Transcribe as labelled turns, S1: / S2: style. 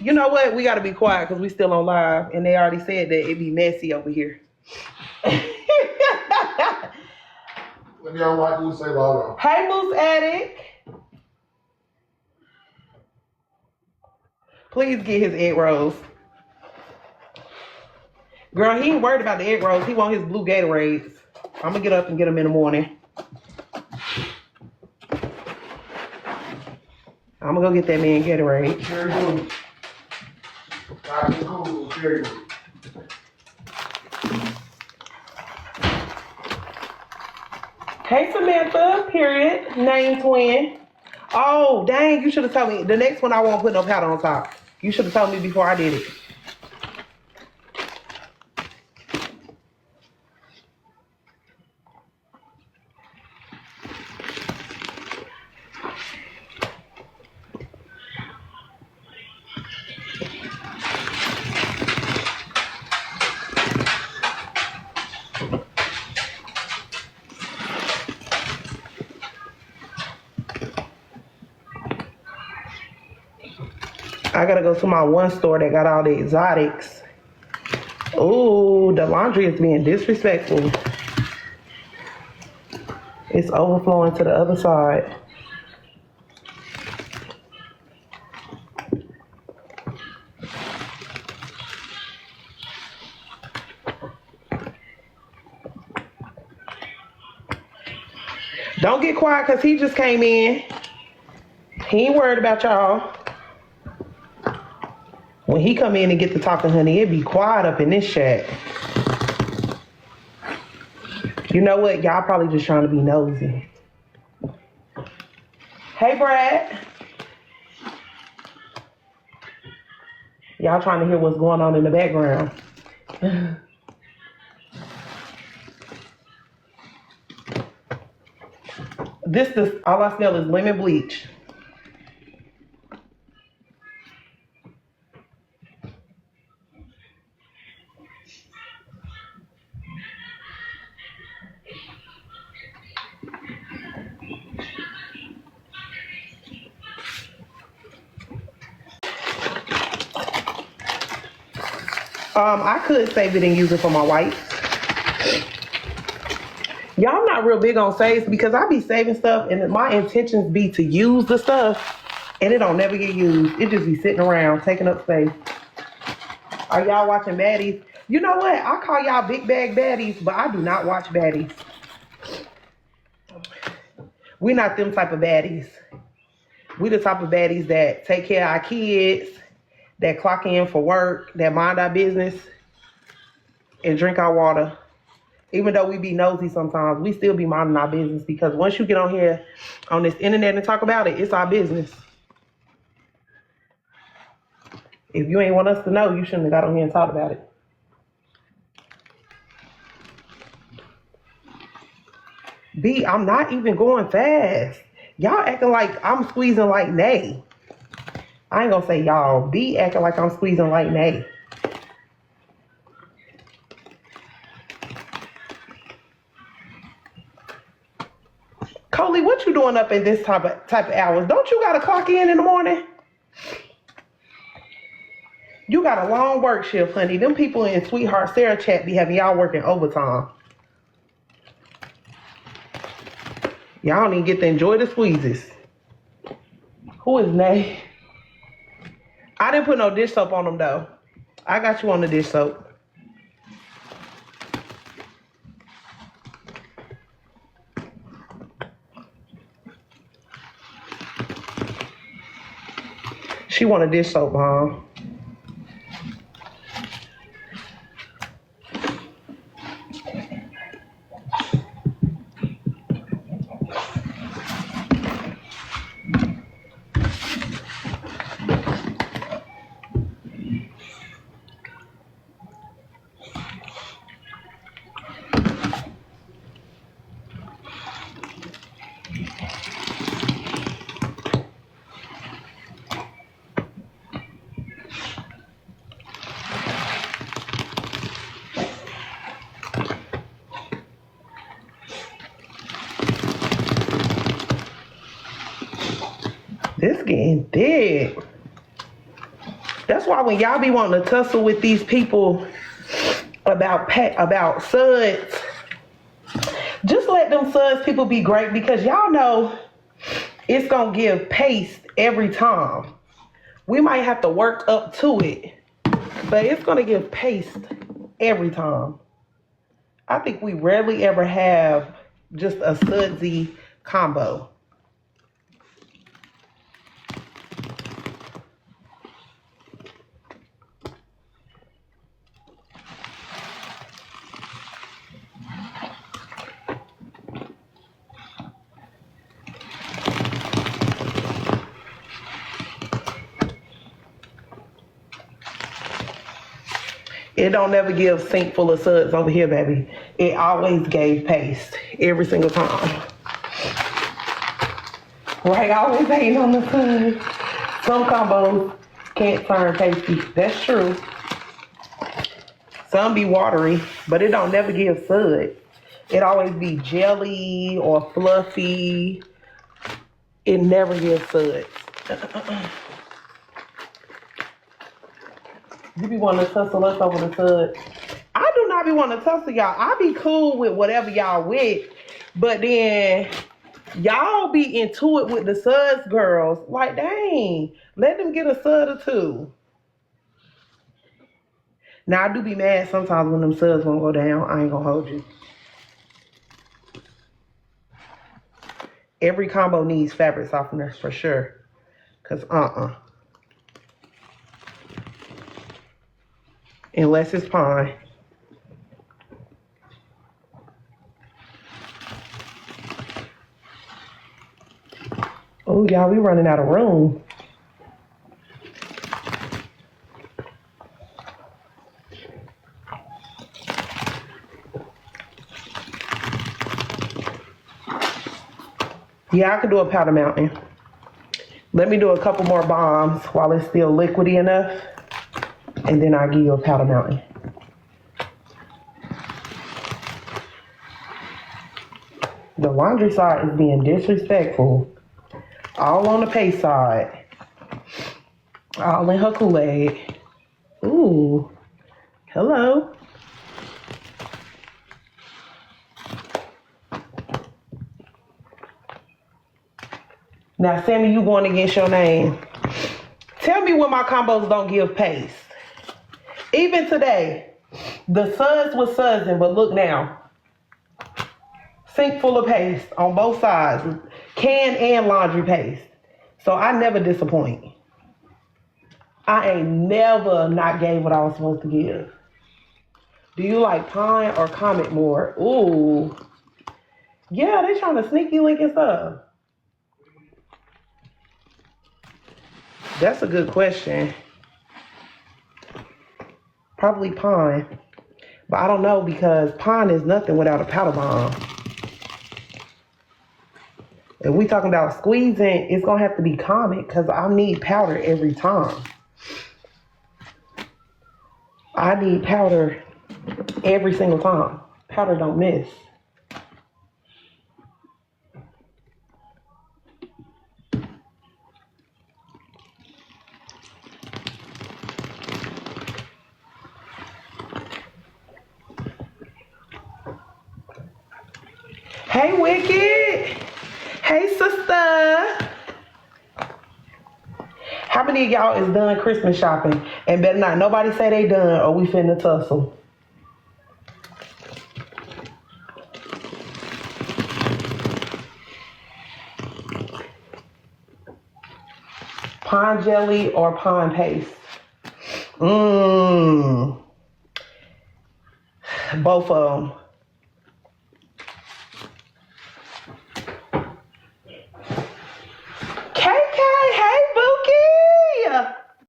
S1: You know what? We got to be quiet because we still on live, and they already said that it'd be messy over here.
S2: Let me unlock you and say log on.
S1: Hey, Moose Addict. Please get his egg rolls. Girl, he ain't worried about the egg rolls. He want his blue Gatorades. I'm going to get up and get them in the morning. I'm going to go get that man Gatorade.
S2: Very good. Very good.
S1: Hey, Samantha, period. Name twin. Oh, dang, you should have told me. The next one, I won't put no powder on top. You should have told me before I did it. I gotta go to my one store that got all the exotics. Ooh, the laundry is being disrespectful. It's overflowing to the other side. Don't get quiet because he just came in. He ain't worried about y'all. When he come in and get to talking, honey, it be quiet up in this shack. You know what? Y'all probably just trying to be nosy. Hey, Brad. Y'all trying to hear what's going on in the background. All I smell is lemon bleach. I could save it and use it for my wipes. Y'all not real big on saves because I be saving stuff and my intentions be to use the stuff and it don't never get used. It just be sitting around taking up space. Are y'all watching baddies? You know what? I call y'all big bag baddies, but I do not watch baddies. We not them type of baddies. We the type of baddies that take care of our kids, that clock in for work, that mind our business, and drink our water. Even though we be nosy sometimes, we still be minding our business because once you get on here on this internet and talk about it, it's our business. If you ain't want us to know, you shouldn't have got on here and talked about it. B, I'm not even going fast. Y'all acting like I'm squeezing like Nay. I ain't gonna say y'all. B acting like I'm squeezing like Nay. Coley, what you doing up at this type of hours? Don't you gotta clock in the morning? You got a long work shift, honey. Them people in Sweetheart Sarah chat be having y'all working overtime. Y'all don't even get to enjoy the squeezes. Who is Nay? I didn't put no dish soap on them though. I got you on the dish soap. She want a dish soap, Mom. This getting thick. That's why when y'all be wanting to tussle with these people about suds, just let them suds people be great, because y'all know it's gonna give paste every time. We might have to work up to it, but it's gonna give paste every time. I think we rarely ever have just a sudsy combo. It don't never give sink full of suds over here, baby. It always gave paste every single time. Right, always hating on the suds. Some combos can't turn tasty. That's true. Some be watery, but it don't never give suds. It always be jelly or fluffy. It never gives suds. You be wanting to tussle us over the suds. I do not be wanting to tussle y'all. I be cool with whatever y'all with, but then y'all be into it with the suds girls. Like, dang, let them get a sud or two. Now, I do be mad sometimes when them suds won't go down. I ain't gonna hold you. Every combo needs fabric softener for sure. Cause unless it's pine. Oh, y'all, we running out of room. Yeah, I could do a powder mountain. Let me do a couple more bombs while it's still liquidy enough, and then I'll give you a powder mountain. The laundry side is being disrespectful. All on the paste side. All in her Kool-Aid. Ooh. Hello. Now, Sammy, you going against your name. Tell me when my combos don't give paste. Even today, the suds was sudsing, but look now. Sink full of paste on both sides. Can and laundry paste. So I never disappoint. I ain't never not gave what I was supposed to give. Do you like pine or comet more? Ooh. Yeah, they trying to sneaky link and stuff. That's a good question. Probably pine. But I don't know, because pine is nothing without a powder bomb. If we talking about squeezing, it's going to have to be comet, because I need powder every time. I need powder every single time. Powder don't miss. Hey, Wicked. Hey, sister. How many of y'all is done Christmas shopping? And better not nobody say they done, or we finna tussle. Pine jelly or pine paste? Both of them.